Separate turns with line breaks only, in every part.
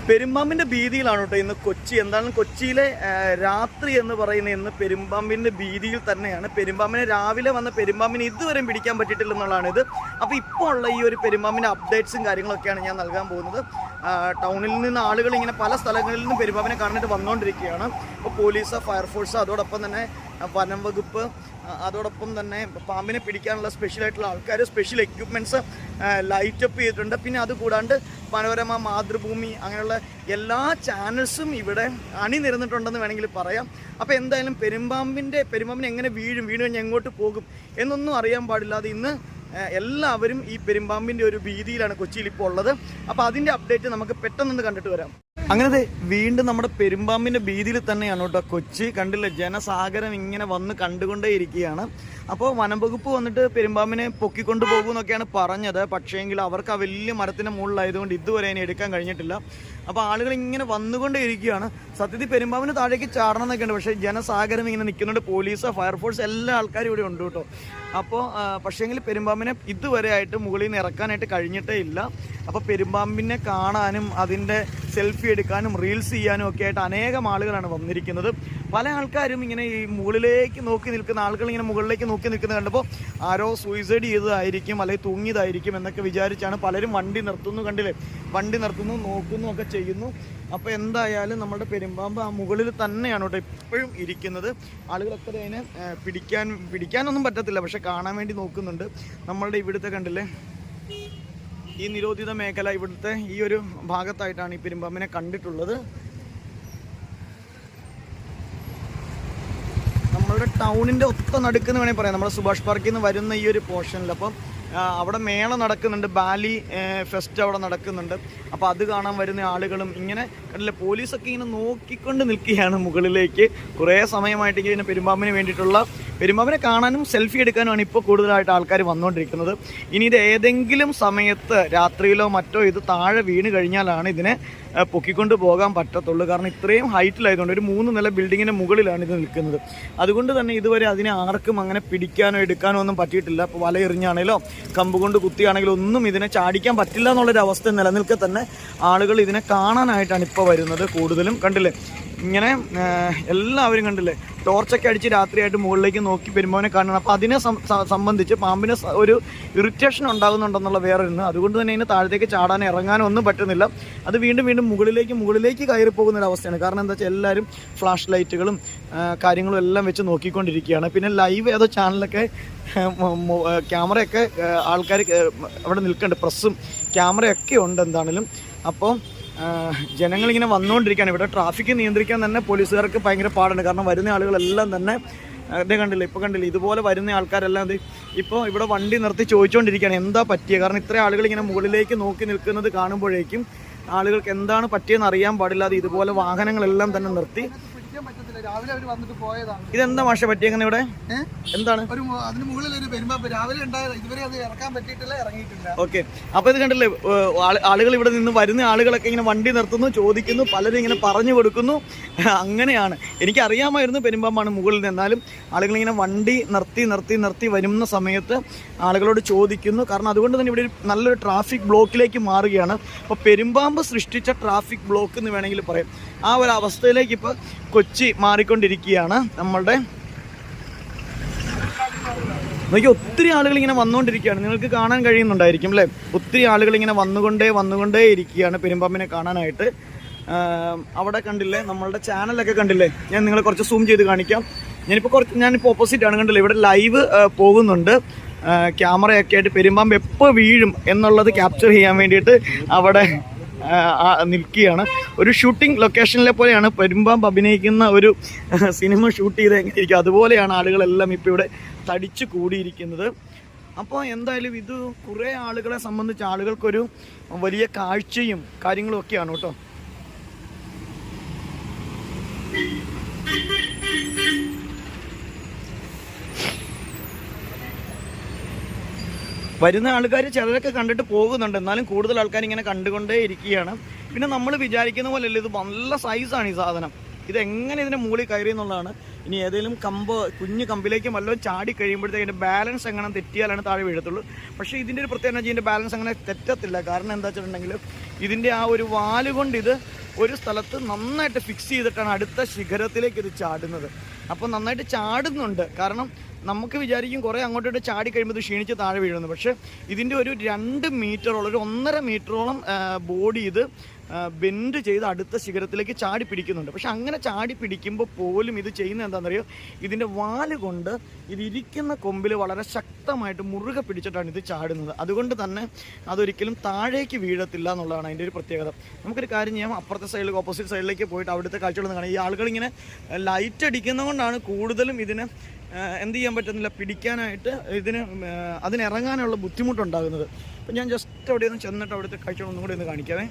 പെരുമ്പാമ്പിൻ്റെ ഭീതിയിലാണ് കേട്ടോ ഇന്ന് കൊച്ചി. എന്തായാലും കൊച്ചിയിലെ രാത്രി എന്ന് പറയുന്ന ഇന്ന് പെരുമ്പാമ്പിൻ്റെ ഭീതിയിൽ തന്നെയാണ്. പെരുമ്പാമ്പിനെ രാവിലെ വന്ന പെരുമ്പാമ്പിനെ ഇതുവരെ പിടിക്കാൻ പറ്റിയിട്ടില്ലെന്നുള്ളതാണിത്. അപ്പോൾ ഇപ്പോൾ ഉള്ള ഈ ഒരു പെരുമ്പാമ്പിൻ്റെ അപ്ഡേറ്റ്സും കാര്യങ്ങളൊക്കെയാണ് ഞാൻ നൽകാൻ പോകുന്നത്. ടൗണിൽ നിന്ന് ആളുകൾ ഇങ്ങനെ പല സ്ഥലങ്ങളിൽ നിന്നും പെരുമ്പാമ്പിനെ കാണാനായിട്ട് വന്നുകൊണ്ടിരിക്കുകയാണ്. ഇപ്പോൾ പോലീസ്, ഫയർഫോഴ്സ്, അതോടൊപ്പം തന്നെ വനം വകുപ്പ്, അതോടൊപ്പം തന്നെ പാമ്പിനെ പിടിക്കാനുള്ള സ്പെഷ്യലായിട്ടുള്ള ആൾക്കാർ, സ്പെഷ്യൽ എക്യുപ്മെൻറ്റ്സ് ലൈറ്റപ്പ് ചെയ്തിട്ടുണ്ട്. പിന്നെ അതുകൂടാണ്ട് മനോരമ, മാതൃഭൂമി, അങ്ങനെയുള്ള എല്ലാ ചാനൽസും ഇവിടെ അണിനിരന്നിട്ടുണ്ടെന്ന് വേണമെങ്കിൽ പറയാം. അപ്പോൾ എന്തായാലും പെരുമ്പാമ്പിനെ എങ്ങനെ വീണ് കഴിഞ്ഞ് എങ്ങോട്ട് പോകും എന്നൊന്നും അറിയാൻ പാടില്ലാതെ ഇന്ന് എല്ലാവരും ഈ പെരുമ്പാമ്പിൻ്റെ ഒരു ഭീതിയിലാണ് കൊച്ചിയിൽ ഇപ്പോൾ ഉള്ളത്. അപ്പോൾ അതിൻ്റെ അപ്ഡേറ്റ് നമുക്ക് പെട്ടെന്ന് കണ്ടിട്ട് വരാം. അങ്ങനത്തെ വീണ്ടും നമ്മുടെ പെരുമ്പാമ്പിൻ്റെ ഭീതിയിൽ തന്നെയാണ് കേട്ടോ കൊച്ചി. കണ്ടില്ല, ജനസാഗരം ഇങ്ങനെ വന്ന് കണ്ടുകൊണ്ടേ ഇരിക്കുകയാണ്. അപ്പോൾ വനം വകുപ്പ് വന്നിട്ട് പെരുമ്പാമ്പിനെ പൊക്കിക്കൊണ്ട് പോകുമെന്നൊക്കെയാണ് പറഞ്ഞത്. പക്ഷേങ്കിൽ അവർക്ക് ആ വലിയ മരത്തിൻ്റെ മുകളിലായതുകൊണ്ട് ഇതുവരെ അതിനെ എടുക്കാൻ കഴിഞ്ഞിട്ടില്ല. അപ്പോൾ ആളുകൾ ഇങ്ങനെ വന്നുകൊണ്ടേ ഇരിക്കുകയാണ്. സത്യത്തിൽ പെരുമ്പാമ്പിന് താഴേക്ക് ചാടണം എന്നൊക്കെ ഉണ്ട്, പക്ഷേ ജനസാഗരം ഇങ്ങനെ നിൽക്കുന്നുണ്ട്. പോലീസ്, ഫയർഫോഴ്സ് എല്ലാ ആൾക്കാരും ഇവിടെ ഉണ്ട് കേട്ടോ. അപ്പോൾ പക്ഷേങ്കിൽ പെരുമ്പാമ്പിനെ ഇതുവരെ ആയിട്ട് മുകളിൽ നിന്ന് ഇറക്കാനായിട്ട് കഴിഞ്ഞിട്ടേ ഇല്ല. അപ്പോൾ പെരുമ്പാമ്പിനെ കാണാനും അതിൻ്റെ സെൽഫി എടുക്കാനും റീൽസ് ചെയ്യാനും ഒക്കെ ആയിട്ട് അനേകം ആളുകളാണ് വന്നിരിക്കുന്നത്. പല ആൾക്കാരും ഇങ്ങനെ ഈ മുകളിലേക്ക് നോക്കി നിൽക്കുന്ന ആളുകൾ ഇങ്ങനെ മുകളിലേക്ക് നോക്കി നിൽക്കുന്നത് കണ്ടപ്പോൾ ആരോ സൂയിസൈഡ് ചെയ്തതായിരിക്കും അല്ലെങ്കിൽ തൂങ്ങിയതായിരിക്കും എന്നൊക്കെ വിചാരിച്ചാണ് പലരും വണ്ടി നിർത്തുന്നു. കണ്ടില്ലേ, വണ്ടി നിർത്തുന്നു, നോക്കുന്നു ഒക്കെ ചെയ്യുന്നു. അപ്പോൾ എന്തായാലും നമ്മുടെ പെരുമ്പാമ്പ് ആ മുകളിൽ തന്നെയാണ് കേട്ടോ ഇപ്പോഴും ഇരിക്കുന്നത്. ആളുകളൊക്കെ അതിനെ പിടിക്കാനൊന്നും പറ്റത്തില്ല, പക്ഷെ കാണാൻ വേണ്ടി നോക്കുന്നുണ്ട്. നമ്മളുടെ ഇവിടുത്തെ കണ്ടില്ലേ, ഈ നിരോധിത മേഖല, ഇവിടുത്തെ ഈ ഒരു ഭാഗത്തായിട്ടാണ് ഈ പെരുമ്പാമ്പിനെ കണ്ടിട്ടുള്ളത്. നമ്മളുടെ ടൗണിൻ്റെ ഒത്ത നടുക്കെന്ന് വേണമെങ്കിൽ പറയാം, നമ്മുടെ സുഭാഷ് പാർക്കിൽ നിന്ന് വരുന്ന ഈ ഒരു പോർഷനിൽ. അപ്പം അവിടെ മേള നടക്കുന്നുണ്ട്, ബാലി ഫെസ്റ്റ് അവിടെ നടക്കുന്നുണ്ട്. അപ്പോൾ അത് കാണാൻ വരുന്ന ആളുകളും ഇങ്ങനെ കണ്ടില്ലേ, പോലീസൊക്കെ ഇങ്ങനെ നോക്കിക്കൊണ്ട് നിൽക്കുകയാണ് മുകളിലേക്ക്. കുറേ സമയമായിട്ട് ഇങ്ങനെ പെരുമ്പാമ്പിനെ കാണാനും സെൽഫി എടുക്കാനുമാണ് ഇപ്പോൾ കൂടുതലായിട്ട് ആൾക്കാർ വന്നുകൊണ്ടിരിക്കുന്നത്. ഇനി ഇത് ഏതെങ്കിലും സമയത്ത് രാത്രിയിലോ മറ്റോ ഇത് താഴെ വീണ് കഴിഞ്ഞാലാണ് ഇതിനെ പൊക്കിക്കൊണ്ട് പോകാൻ പറ്റത്തുള്ളൂ. കാരണം ഇത്രയും ഹൈറ്റിലായതുകൊണ്ട് ഒരു 3 നില ബിൽഡിങ്ങിൻ്റെ മുകളിലാണ് ഇത് നിൽക്കുന്നത്. അതുകൊണ്ട് തന്നെ ഇതുവരെ അതിനെ ആർക്കും അങ്ങനെ പിടിക്കാനോ എടുക്കാനോ ഒന്നും പറ്റിയിട്ടില്ല. ഇപ്പോൾ വലയെറിഞ്ഞാണേലോ കമ്പ് കൊണ്ട് കുത്തിയാണെങ്കിലോ ഒന്നും ഇതിനെ ചാടിക്കാൻ പറ്റില്ല എന്നുള്ളൊരു അവസ്ഥ നിലനിൽക്കെ തന്നെ ആളുകൾ ഇതിനെ കാണാനായിട്ടാണ് ഇപ്പോൾ വരുന്നത് കൂടുതലും. കണ്ടില്ലേ, ഇങ്ങനെ എല്ലാവരും കണ്ടില്ലേ, ടോർച്ചൊക്കെ അടിച്ച് രാത്രിയായിട്ട് മുകളിലേക്ക് നോക്കി പെരുമ്പാമ്പിനെ കാണണം. അപ്പോൾ അതിനെ സംബന്ധിച്ച് പാമ്പിന് ഒരു ഇറിറ്റേഷൻ ഉണ്ടാകുന്നുണ്ടെന്നുള്ള വേറൊന്ന്. അതുകൊണ്ട് തന്നെ ഇതിന് താഴത്തേക്ക് ചാടാനോ ഇറങ്ങാനോ ഒന്നും പറ്റുന്നില്ല. അത് വീണ്ടും മുകളിലേക്ക് കയറി പോകുന്നൊരവസ്ഥയാണ്. കാരണം എന്താ വെച്ചാൽ എല്ലാവരും ഫ്ലാഷ് ലൈറ്റുകളും കാര്യങ്ങളും എല്ലാം വെച്ച് നോക്കിക്കൊണ്ടിരിക്കുകയാണ്. പിന്നെ ലൈവ് ഏതോ ചാനലൊക്കെ ക്യാമറയൊക്കെ ആൾക്കാർ അവിടെ നിൽക്കുന്നുണ്ട്, പ്രസ്സും ക്യാമറയൊക്കെ ഉണ്ട് എന്താണെങ്കിലും. അപ്പോൾ ജനങ്ങളിങ്ങനെ വന്നുകൊണ്ടിരിക്കുകയാണ്. ഇവിടെ ട്രാഫിക്ക് നിയന്ത്രിക്കാൻ തന്നെ പോലീസുകാർക്ക് ഭയങ്കര പാടുണ്ട്. കാരണം വരുന്ന ആളുകളെല്ലാം തന്നെ ഇതേ കണ്ടില്ലേ, ഇപ്പോൾ കണ്ടില്ലേ, ഇതുപോലെ വരുന്ന ആൾക്കാരെല്ലാം ഇപ്പോൾ ഇവിടെ വണ്ടി നിർത്തി ചോദിച്ചുകൊണ്ടിരിക്കുകയാണ് എന്താ പറ്റിയത്. കാരണം ഇത്രയും ആളുകൾ ഇങ്ങനെ മുകളിലേക്ക് നോക്കി നിൽക്കുന്നത് കാണുമ്പോഴേക്കും ആളുകൾക്ക് എന്താണ് പറ്റിയെന്ന് അറിയാൻ പാടില്ലാതെ ഇതുപോലെ വാഹനങ്ങളെല്ലാം തന്നെ നിർത്തി. ഇതെന്താ മാഷ പറ്റിയെങ്ങനെ ഇവിടെ എന്താണ്? ഓക്കെ, അപ്പൊ ഇത് കണ്ടില്ലേ, ആളുകൾ ഇവിടെ നിന്ന് വരുന്ന ആളുകളൊക്കെ ഇങ്ങനെ വണ്ടി നിർത്തുന്നു, ചോദിക്കുന്നു, പലരും ഇങ്ങനെ പറഞ്ഞു കൊടുക്കുന്നു. അങ്ങനെയാണ്, എനിക്കറിയാമായിരുന്നു പെരുമ്പാമ്പാണ് മുകളിൽ നിന്ന്. എന്നാലും ആളുകൾ ഇങ്ങനെ വണ്ടി നിർത്തി വരുന്ന സമയത്ത് ആളുകളോട് ചോദിക്കുന്നു. കാരണം അതുകൊണ്ട് തന്നെ ഇവിടെ നല്ലൊരു ട്രാഫിക് ബ്ലോക്കിലേക്ക് മാറുകയാണ്. അപ്പോൾ പെരുമ്പാമ്പ് സൃഷ്ടിച്ച ട്രാഫിക് ബ്ലോക്ക് എന്ന് വേണമെങ്കിൽ പറയാം. ആ ഒരു അവസ്ഥയിലേക്ക് ഇപ്പോൾ കൊച്ചി മാറിക്കൊണ്ടിരിക്കുകയാണ്. നമ്മളുടെ നോക്കി ഒത്തിരി ആളുകൾ ഇങ്ങനെ വന്നുകൊണ്ടിരിക്കുകയാണ്. നിങ്ങൾക്ക് കാണാൻ കഴിയുന്നുണ്ടായിരിക്കും അല്ലേ, ഒത്തിരി ആളുകൾ ഇങ്ങനെ വന്നുകൊണ്ടേ ഇരിക്കുകയാണ് പെരുമ്പാമ്പിനെ കാണാനായിട്ട്. അവിടെ കണ്ടില്ലേ, നമ്മളുടെ ചാനലൊക്കെ കണ്ടില്ലേ, ഞാൻ നിങ്ങളെ കുറച്ച് സൂം ചെയ്ത് കാണിക്കാം. ഞാനിപ്പോൾ ഓപ്പോസിറ്റാണ്, കണ്ടില്ലേ, ഇവിടെ ലൈവ് പോകുന്നുണ്ട്. ക്യാമറയൊക്കെ ആയിട്ട് പെരുമ്പാമ്പ് എപ്പോൾ വീഴും എന്നുള്ളത് ക്യാപ്ചർ ചെയ്യാൻ വേണ്ടിയിട്ട് അവിടെ നിൽക്കുകയാണ്. ഒരു ഷൂട്ടിംഗ് ലൊക്കേഷനിലെ പോലെയാണ് പെരുമ്പാമ്പ് അഭിനയിക്കുന്ന ഒരു സിനിമ ഷൂട്ട് ചെയ്ത് എങ്ങനെയിരിക്കും അതുപോലെയാണ് ആളുകളെല്ലാം ഇപ്പോൾ ഇവിടെ തടിച്ചു കൂടിയിരിക്കുന്നത്. അപ്പോൾ എന്തായാലും ഇത് കുറേ ആളുകളെ സംബന്ധിച്ച് ആളുകൾക്കൊരു വലിയ കാഴ്ചയും കാര്യങ്ങളും ഒക്കെയാണ് കേട്ടോ. വരുന്ന ആൾക്കാർ ചിലരൊക്കെ കണ്ടിട്ട് പോകുന്നുണ്ട്, എന്നാലും കൂടുതൽ ആൾക്കാർ ഇങ്ങനെ കണ്ടുകൊണ്ടേ ഇരിക്കുകയാണ്. പിന്നെ നമ്മൾ വിചാരിക്കുന്ന പോലെയല്ല, ഇത് നല്ല സൈസാണ് ഈ സാധനം. ഇതെങ്ങനെ ഇതിൻ്റെ മുകളിൽ കയറി എന്നുള്ളതാണ്. ഇനി ഏതെങ്കിലും കുഞ്ഞു കമ്പിലേക്ക് വല്ലതും ചാടി കഴിയുമ്പോഴത്തേക്ക് അതിൻ്റെ ബാലൻസ് എങ്ങനെ തെറ്റിയാലാണ് താഴെ വീഴത്തുള്ളൂ. പക്ഷേ ഇതിൻ്റെ ഒരു പ്രത്യേകത ഇതിൻ്റെ ബാലൻസ് അങ്ങനെ തെറ്റത്തില്ല. കാരണം എന്താ വെച്ചിട്ടുണ്ടെങ്കിൽ ഇതിൻ്റെ ആ ഒരു വാല് കൊണ്ട് ഇത് ഒരു സ്ഥലത്ത് നന്നായിട്ട് ഫിക്സ് ചെയ്തിട്ടാണ് അടുത്ത ശിഖരത്തിലേക്ക് ഇത് ചാടുന്നത്. അപ്പോൾ നന്നായിട്ട് ചാടുന്നുണ്ട്. കാരണം നമുക്ക് വിചാരിക്കും കുറേ അങ്ങോട്ടോട്ട് ചാടി കഴിയുമ്പോൾ ഇത് ക്ഷീണിച്ച് താഴെ വീഴുന്നു. പക്ഷേ ഇതിൻ്റെ ഒരു 2 മീറ്ററോളം, ഒരു 1.5 മീറ്ററോളം ബോഡി ഇത് ബെൻഡ് ചെയ്ത് അടുത്ത ശിഖരത്തിലേക്ക് ചാടി പിടിക്കുന്നുണ്ട്. പക്ഷെ അങ്ങനെ ചാടി പിടിക്കുമ്പോൾ പോലും ഇത് ചെയ്യുന്നത് എന്താണെന്നറിയോ, ഇതിൻ്റെ വാല് കൊണ്ട് ഇതിരിക്കുന്ന കൊമ്പിൽ വളരെ ശക്തമായിട്ട് മുറുകെ പിടിച്ചിട്ടാണ് ഇത് ചാടുന്നത്. അതുകൊണ്ട് തന്നെ അതൊരിക്കലും താഴേക്ക് വീഴത്തില്ല എന്നുള്ളതാണ് അതിൻ്റെ ഒരു പ്രത്യേകത. നമുക്കൊരു കാര്യം ചെയ്യാം, അപ്പുറത്തെ സൈഡിലേക്ക്, ഓപ്പോസിറ്റ് സൈഡിലേക്ക് പോയിട്ട് അവിടുത്തെ കാഴ്ചകളൊന്നും കാണാം. ഈ ആളുകളിങ്ങനെ ലൈറ്റ് അടിക്കുന്നതുകൊണ്ടാണ് കൂടുതലും ഇതിന് എന്ത് ചെയ്യാൻ പറ്റുന്നില്ല, പിടിക്കാനായിട്ട് അതിനിറങ്ങാനുള്ള ബുദ്ധിമുട്ടുണ്ടാകുന്നത്. അപ്പം ഞാൻ ജസ്റ്റ് അവിടെ നിന്ന് ചെന്നിട്ട് അവിടുത്തെ കാഴ്ചകളൊന്നും കൂടി ഒന്ന് കാണിക്കാവേ.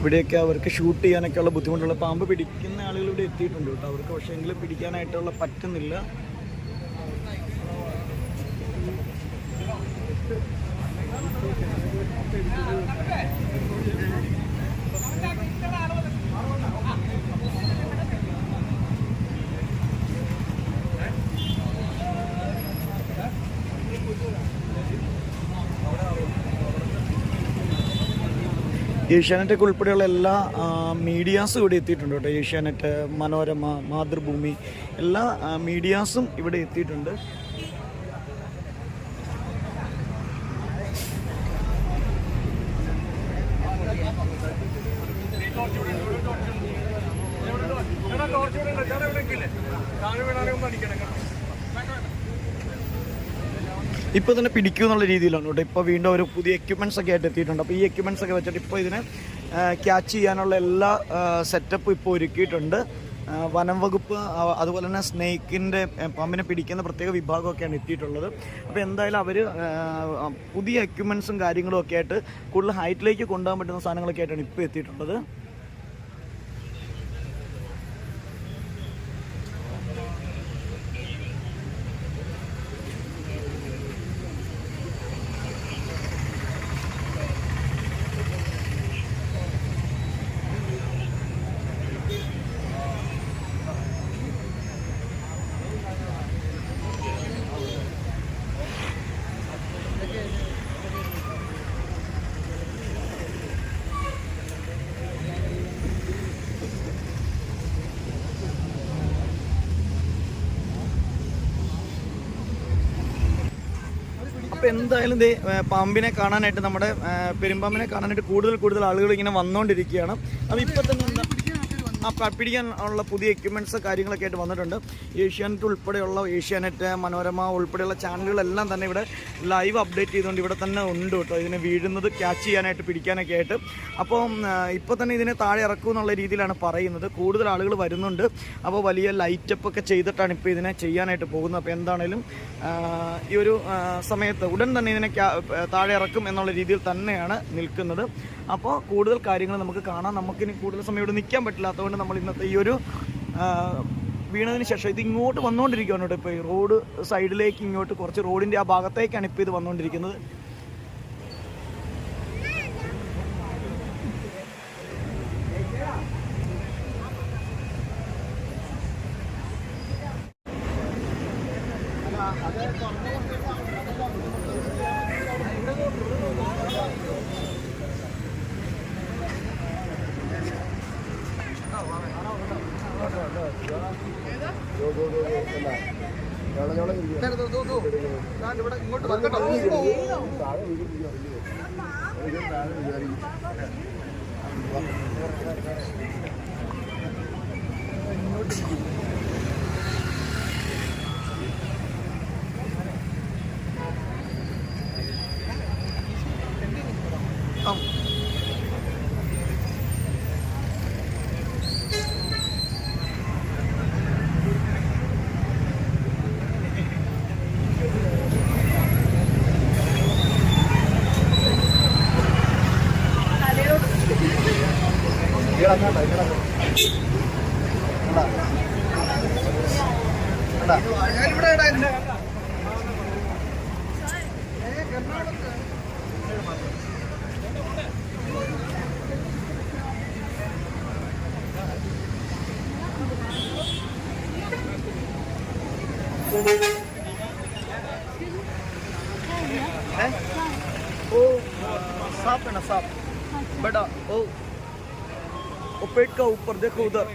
ഇവിടെയൊക്കെ അവർക്ക് ഷൂട്ട് ചെയ്യാനൊക്കെയുള്ള ബുദ്ധിമുട്ടുള്ള പാമ്പ് പിടിക്കുന്ന ആളുകൾ ഇവിടെ എത്തിയിട്ടുണ്ട് കേട്ടോ. അവർക്ക് പക്ഷേ എങ്കിലും പിടിക്കാനായിട്ടുള്ള പറ്റുന്നില്ല. ഏഷ്യാനെറ്റൊക്കെ ഉൾപ്പെടെയുള്ള എല്ലാ മീഡിയാസും ഇവിടെ എത്തിയിട്ടുണ്ട് കേട്ടോ. ഏഷ്യാനെറ്റ്, മനോരമ, മാതൃഭൂമി, എല്ലാ മീഡിയാസും ഇവിടെ എത്തിയിട്ടുണ്ട്. ഇപ്പോൾ തന്നെ പിടിക്കൂ എന്നുള്ള രീതിയിലാണ് കേട്ടോ. ഇപ്പോൾ വീണ്ടും ഒരു പുതിയ എക്യുപ്മെൻറ്റ്സ് ഒക്കെ ആയിട്ട് എത്തിയിട്ടുണ്ട്. അപ്പോൾ ഈ എക്യുപ്മെൻറ്റ്സ് ഒക്കെ വെച്ചിട്ട് ഇപ്പോൾ ഇതിനെ ക്യാച്ച് ചെയ്യാനുള്ള എല്ലാ സെറ്റപ്പും ഇപ്പോൾ ഒരുക്കിയിട്ടുണ്ട്. വനം വകുപ്പ് അതുപോലെ തന്നെ സ്നേക്കിൻ്റെ പാമ്പിനെ പിടിക്കുന്ന പ്രത്യേക വിഭാഗമൊക്കെയാണ് എത്തിയിട്ടുള്ളത്. അപ്പോൾ എന്തായാലും അവർ പുതിയ എക്യുപ്മെൻറ്റ്സും കാര്യങ്ങളും ഒക്കെ ആയിട്ട് കൂടുതൽ ഹൈറ്റിലേക്ക് കൊണ്ടുപോകാൻ പറ്റുന്ന സാധനങ്ങളൊക്കെ ആയിട്ടാണ് ഇപ്പോൾ എത്തിയിട്ടുള്ളത്. അപ്പോൾ എന്തായാലും പാമ്പിനെ കാണാനായിട്ട്, നമ്മുടെ പെരുമ്പാമ്പിനെ കാണാനായിട്ട് കൂടുതൽ ആളുകൾ ഇങ്ങനെ വന്നുകൊണ്ടിരിക്കുകയാണ്. അപ്പോൾ ഇപ്പോൾ തന്നെ പിടിക്കാനുള്ള പുതിയ എക്യുപ്മെൻറ്റ്സ് കാര്യങ്ങളൊക്കെ ആയിട്ട് വന്നിട്ടുണ്ട്. ഏഷ്യാനെറ്റ് ഉൾപ്പെടെയുള്ള, ഏഷ്യാനെറ്റ്, മനോരമ ഉൾപ്പെടെയുള്ള ചാനലുകളെല്ലാം തന്നെ ഇവിടെ ലൈവ് അപ്ഡേറ്റ് ചെയ്തുകൊണ്ട് ഇവിടെ തന്നെ ഉണ്ട് കേട്ടോ. ഇതിനെ വീഴുന്നത് ക്യാച്ച് ചെയ്യാനായിട്ട്, പിടിക്കാനൊക്കെ ആയിട്ട്. അപ്പോൾ ഇപ്പോൾ തന്നെ ഇതിനെ താഴെ ഇറക്കും എന്നുള്ള രീതിയിലാണ് പറയുന്നത്. കൂടുതൽ ആളുകൾ വരുന്നുണ്ട്. അപ്പോൾ വലിയ ലൈറ്റപ്പ് ഒക്കെ ചെയ്തിട്ടാണ് ഇപ്പോൾ ഇതിനെ ചെയ്യാനായിട്ട് പോകുന്നത്. അപ്പോൾ എന്താണേലും ഈ ഒരു സമയത്ത് ഉടൻ തന്നെ ഇതിനെ താഴെ ഇറക്കും എന്നുള്ള രീതിയിൽ തന്നെയാണ് നിൽക്കുന്നത്. അപ്പോൾ കൂടുതൽ കാര്യങ്ങൾ നമുക്ക് കാണാം. നമുക്കിനി കൂടുതൽ സമയം ഇവിടെ നിൽക്കാൻ പറ്റില്ലാത്തതുകൊണ്ട് നമ്മൾ ഇന്നത്തെ ഈ ഒരു വീണതിന് ശേഷം ഇത് ഇങ്ങോട്ട് വന്നുകൊണ്ടിരിക്കുകയാണ് കേട്ടോ. ഇപ്പോൾ ഈ റോഡ് സൈഡിലേക്ക് ഇങ്ങോട്ട് കുറച്ച് റോഡിൻ്റെ ആ ഭാഗത്തേക്കാണ് ഇപ്പോൾ ഇത് വന്നുകൊണ്ടിരിക്കുന്നത്. ഇങ്ങോട്ട് വന്നിട്ടോ. ओ सांप है ना, सांप बड़ा। ओ पेट का ऊपर देखो उधर।